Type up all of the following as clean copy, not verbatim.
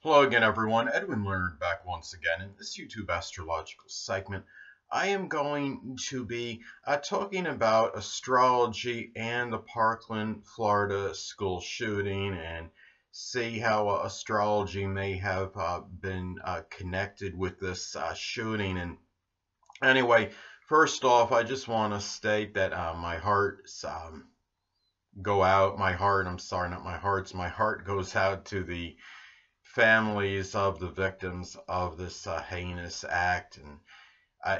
Hello again, everyone. Edwin Learnard back once again. In this YouTube astrological segment, I am going to be talking about astrology and the Parkland, Florida school shooting and see how astrology may have been connected with this shooting. And anyway, first off, I just want to state that my hearts go out. My heart, I'm sorry, not my hearts. My heart goes out to the families of the victims of this heinous act, and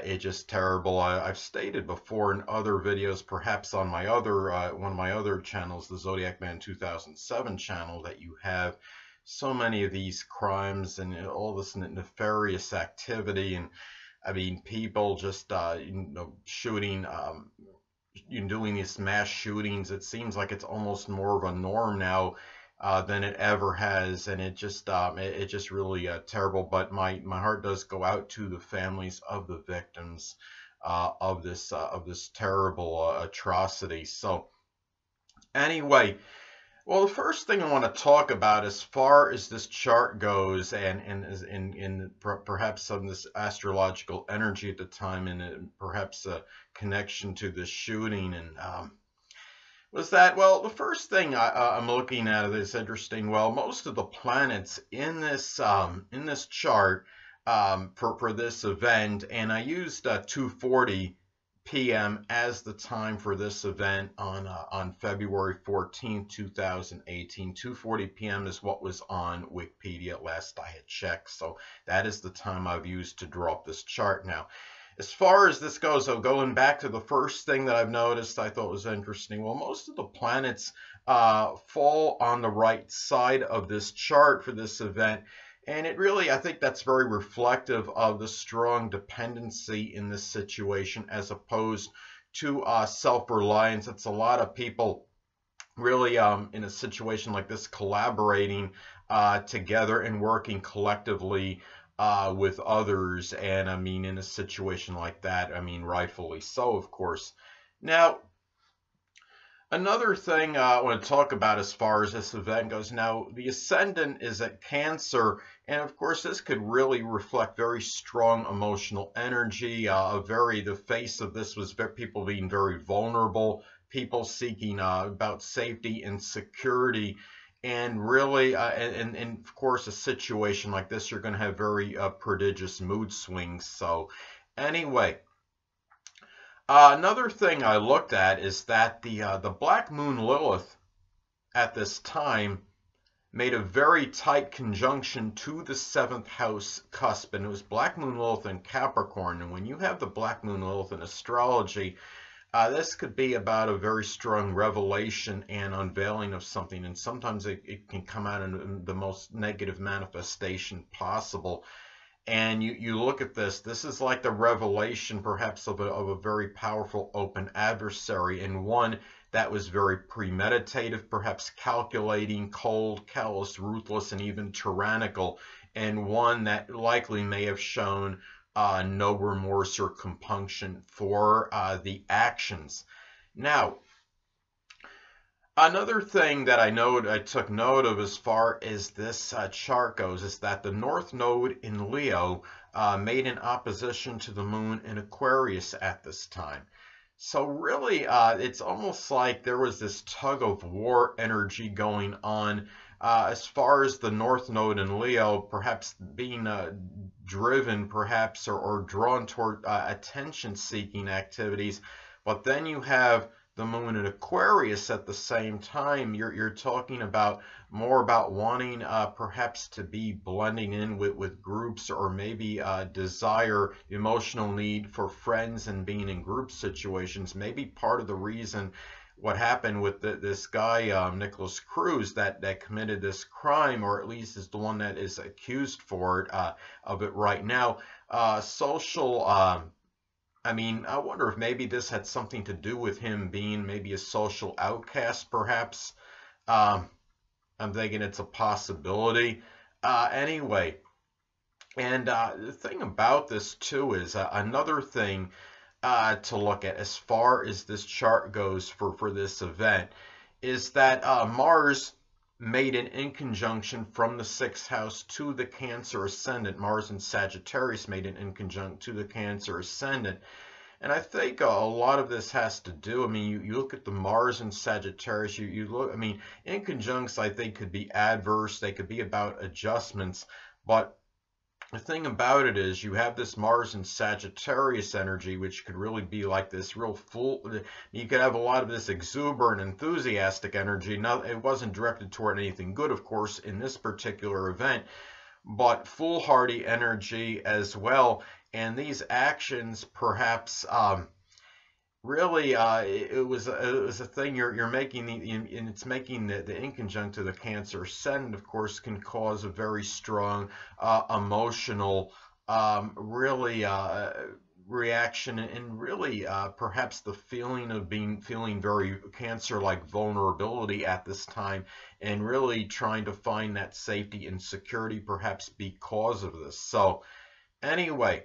it's just terrible. I've stated before in other videos, perhaps on my other one of my other channels, the Zodiac Man 2007 channel, that you have so many of these crimes and all this nefarious activity, and I mean people just shooting, doing these mass shootings. It seems like it's almost more of a norm now than it ever has, and it just really terrible. But my heart does go out to the families of the victims of this terrible atrocity. So anyway, well, the first thing I want to talk about as far as this chart goes, and in perhaps some of this astrological energy at the time, and perhaps a connection to this shooting, and was that, well, the first thing I'm looking at is interesting. Well, most of the planets in this chart for this event, and I used 2:40 p.m. as the time for this event on February 14, 2018. 2:40 p.m. is what was on Wikipedia last I had checked, so that is the time I've used to draw up this chart. Now, as far as this goes, so going back to the first thing that I've noticed I thought was interesting, well, most of the planets fall on the right side of this chart for this event, and it really, I think that's very reflective of the strong dependency in this situation as opposed to self-reliance. It's a lot of people really in a situation like this collaborating together and working collectively with others, and I mean in a situation like that, I mean rightfully so, of course. Now, another thing I want to talk about as far as this event goes, now the ascendant is at Cancer, and of course this could really reflect very strong emotional energy. The face of this was people being very vulnerable, people seeking about safety and security. And really, and of course, a situation like this, you're going to have very prodigious mood swings. So anyway, another thing I looked at is that the Black Moon Lilith at this time made a very tight conjunction to the 7th house cusp, and it was Black Moon Lilith in Capricorn. And when you have the Black Moon Lilith in astrology, this could be about a very strong revelation and unveiling of something, and sometimes it can come out in the most negative manifestation possible. And you look at this is like the revelation perhaps of a very powerful open adversary, and one that was very premeditative, perhaps calculating, cold, callous, ruthless, and even tyrannical, and one that likely may have shown no remorse or compunction for the actions. Now, another thing that I took note of as far as this chart goes is that the North Node in Leo made an opposition to the Moon in Aquarius at this time. So really, it's almost like there was this tug of war energy going on as far as the North Node in Leo, perhaps being driven perhaps or drawn toward attention-seeking activities. But then you have the Moon in Aquarius at the same time. You're talking about more about wanting perhaps to be blending in with groups, or maybe desire, emotional need for friends and being in group situations. Maybe part of the reason what happened with this guy, Nicholas Cruz, that committed this crime, or at least is the one that is accused for it, of it right now. Social, I mean, I wonder if maybe this had something to do with him being maybe a social outcast, perhaps. I'm thinking it's a possibility. Anyway, and the thing about this too is another thing to look at as far as this chart goes for this event is that Mars made an inconjunction from the 6th house to the Cancer ascendant. Mars and Sagittarius made an inconjunct to the Cancer ascendant. And I think a lot of this has to do, I mean, you look at the Mars and Sagittarius, you look, I mean, inconjuncts I think could be adverse, they could be about adjustments, but the thing about it is you have this Mars and Sagittarius energy, which could really be like this real full, you could have a lot of this exuberant, enthusiastic energy. Now, it wasn't directed toward anything good, of course, in this particular event, but foolhardy energy as well. And these actions perhaps really it was a thing you're making, and it's making the inconjunct to the Cancer ascendant, of course, can cause a very strong emotional really reaction, and really perhaps the feeling of feeling very Cancer-like vulnerability at this time, and really trying to find that safety and security perhaps because of this. So anyway,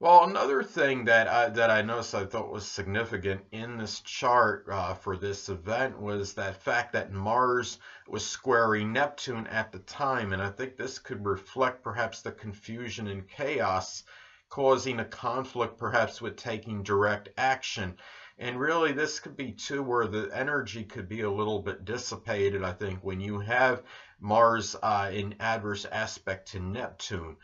well, another thing that I noticed I thought was significant in this chart for this event was that fact that Mars was squaring Neptune at the time, and I think this could reflect perhaps the confusion and chaos causing a conflict perhaps with taking direct action. And really this could be too where the energy could be a little bit dissipated, I think, when you have Mars in adverse aspect to Neptune.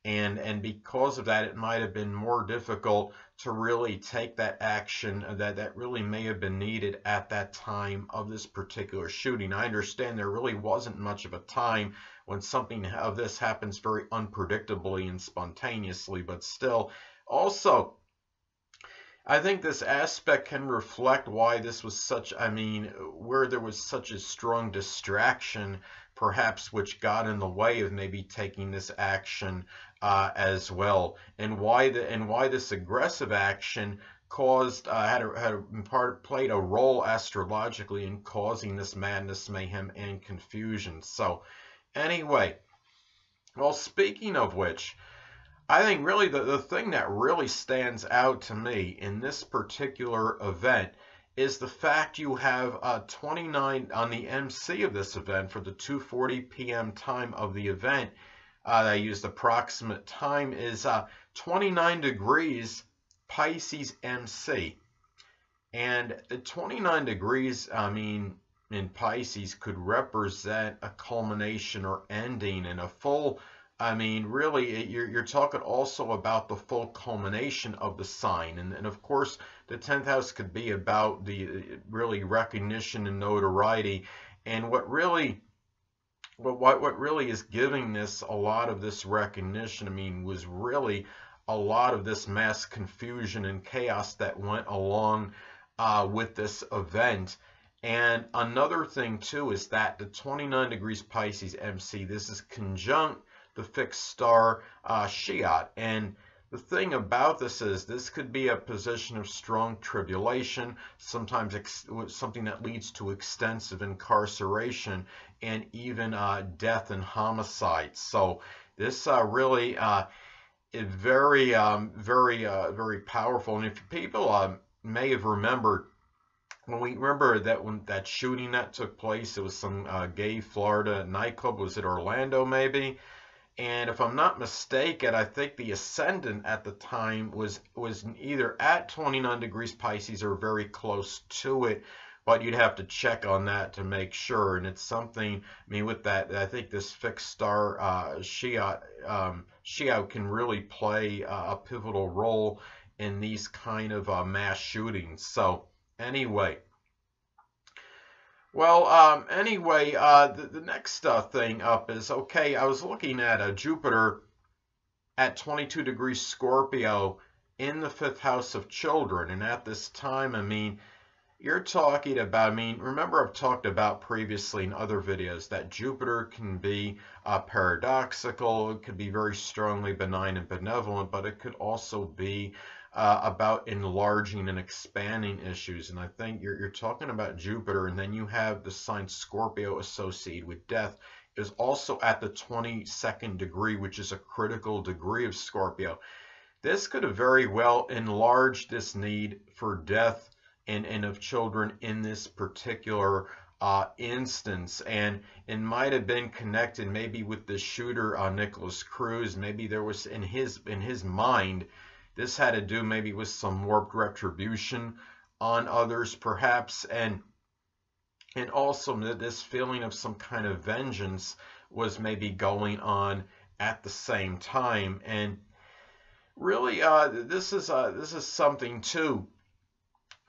And because of that, it might have been more difficult to really take that action that really may have been needed at that time of this particular shooting. I understand there really wasn't much of a time when something of this happens very unpredictably and spontaneously, but still, also, I think this aspect can reflect why this was such, I mean, where there was such a strong distraction, perhaps, which got in the way of maybe taking this action as well, and why this aggressive action caused played a role astrologically in causing this madness, mayhem, and confusion. So anyway, well, speaking of which, I think really the thing that really stands out to me in this particular event is the fact you have 29 on the MC of this event for the 2:40 p.m. time of the event. I used approximate time is 29 degrees Pisces MC. And the 29 degrees, I mean, in Pisces could represent a culmination or ending, and a full, I mean, really, you're talking also about the full culmination of the sign. And of course, the 10th house could be about the really recognition and notoriety. And what really is giving this a lot of this recognition, I mean, was really a lot of this mass confusion and chaos that went along with this event. And another thing, too, is that the 29 degrees Pisces MC, this is conjunct the fixed star Chiron. And the thing about this is this could be a position of strong tribulation, sometimes something that leads to extensive incarceration and even death and homicide. So this really is very, very powerful. And if people may have remembered, when that shooting that took place, it was some gay Florida nightclub. Was it Orlando, maybe? And if I'm not mistaken, I think the ascendant at the time was either at 29 degrees Pisces or very close to it, but you'd have to check on that to make sure. And it's something, I mean, with that, I think this fixed star Chiron can really play a pivotal role in these kind of mass shootings. So anyway. Well, the next thing up is, okay, I was looking at Jupiter at 22 degrees Scorpio in the 5th house of children. And at this time, I mean, you're talking about, I mean, remember I've talked about previously in other videos that Jupiter can be paradoxical, it could be very strongly benign and benevolent, but it could also be about enlarging and expanding issues. And I think you're talking about Jupiter, and then you have the sign Scorpio associated with death is also at the 22nd degree, which is a critical degree of Scorpio. This could have very well enlarged this need for death and of children in this particular instance, and it might have been connected maybe with the shooter Nicholas Cruz. Maybe there was in his mind, this had to do maybe with some warped retribution on others perhaps, and also this feeling of some kind of vengeance was maybe going on at the same time. And really this is something too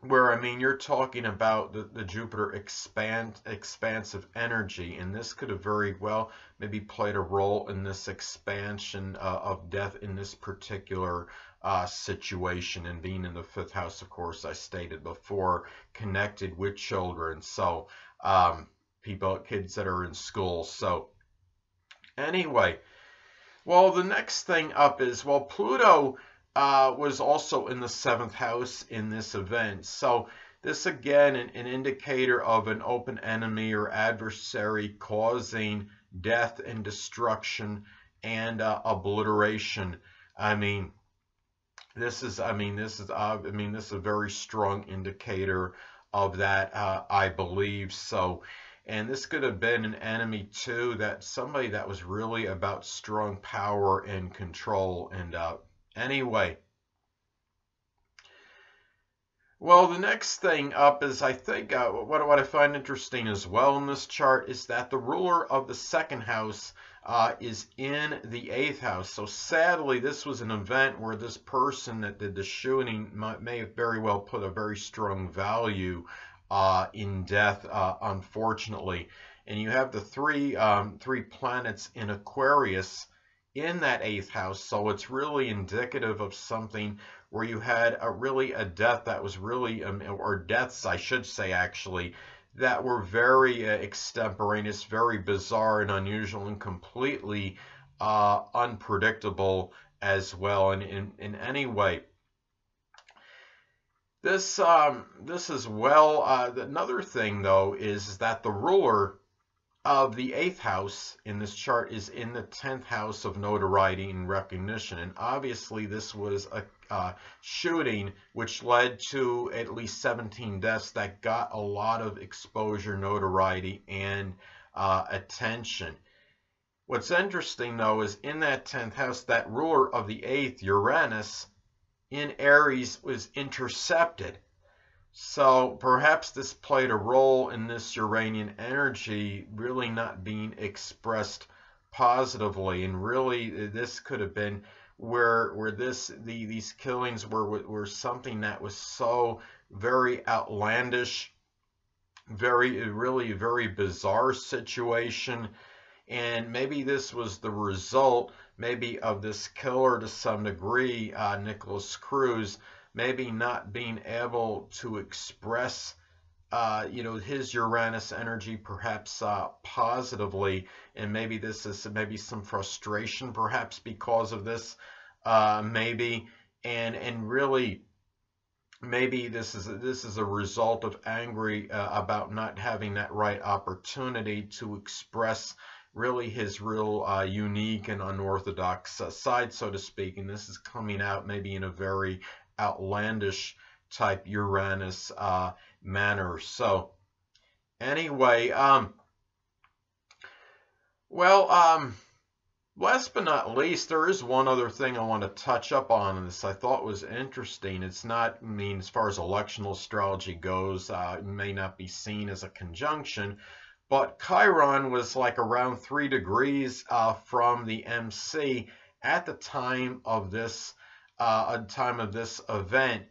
where, I mean, you're talking about the Jupiter expansive energy, and this could have very well maybe played a role in this expansion of death in this particular situation, and being in the 5th house, of course, I stated before, connected with children, so kids that are in school. So anyway, well, the next thing up is, well, Pluto was also in the 7th house in this event. So this, again, an indicator of an open enemy or adversary causing death and destruction and obliteration. I mean, this is a very strong indicator of that, I believe. So, and this could have been an enemy too, that somebody that was really about strong power and control. And anyway, well, the next thing up is, I think, what I find interesting as well in this chart is that the ruler of the 2nd house is in the 8th house. So sadly, this was an event where this person that did the shooting may have very well put a very strong value in death, unfortunately. And you have the three planets in Aquarius in that 8th house, so it's really indicative of something where you had a death that was really, or deaths, I should say, actually, that were very extemporaneous, very bizarre and unusual, and completely unpredictable as well. And in any way, this as well. Another thing, though, is that the ruler of the 8th house in this chart is in the 10th house of notoriety and recognition. And obviously this was a shooting which led to at least 17 deaths that got a lot of exposure, notoriety, and attention. What's interesting, though, is in that 10th house, that ruler of the 8th, Uranus, in Aries, was intercepted. So perhaps this played a role in this Uranian energy really not being expressed positively, and really this could have been where these killings were something that was so very outlandish, really very bizarre situation. And maybe this was the result maybe of this killer to some degree, Nicholas Cruz, maybe not being able to express his Uranus energy perhaps positively, and maybe this is maybe some frustration perhaps because of this, maybe, and really maybe this is a result of angry about not having that right opportunity to express really his real unique and unorthodox side, so to speak. And this is coming out maybe in a very outlandish type Uranus manner. So anyway, last but not least, there is one other thing I want to touch up on, and this I thought was interesting. It's not, as far as electional astrology goes, it may not be seen as a conjunction, but Chiron was like around 3 degrees from the MC at the time of this event.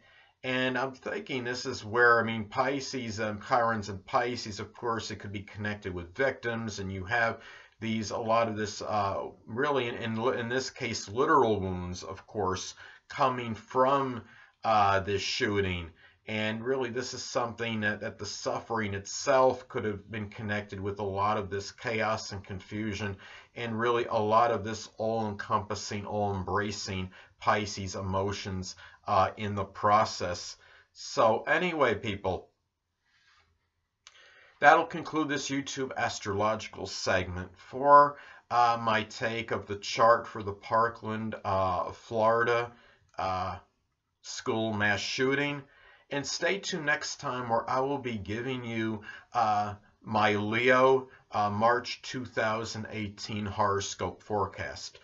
And I'm thinking this is where, Pisces, Chiron's in Pisces, of course, it could be connected with victims, and you have a lot of this, really, in this case, literal wounds, of course, coming from this shooting. And really, this is something that the suffering itself could have been connected with a lot of this chaos and confusion, and really a lot of this all-encompassing, all-embracing Pisces emotions in the process. So anyway, people, that'll conclude this YouTube astrological segment for my take of the chart for the Parkland, Florida school mass shooting. And stay tuned next time, where I will be giving you my Leo March 2018 horoscope forecast.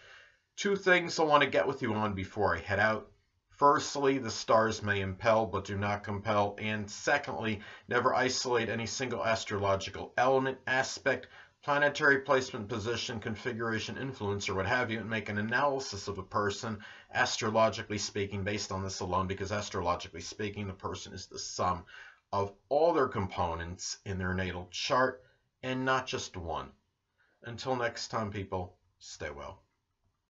Two things I want to get with you on before I head out. Firstly, the stars may impel but do not compel. And secondly, never isolate any single astrological element, aspect, planetary placement, position, configuration, influence, or what have you, and make an analysis of a person, astrologically speaking, based on this alone, because astrologically speaking, the person is the sum of all their components in their natal chart and not just one. Until next time, people, stay well.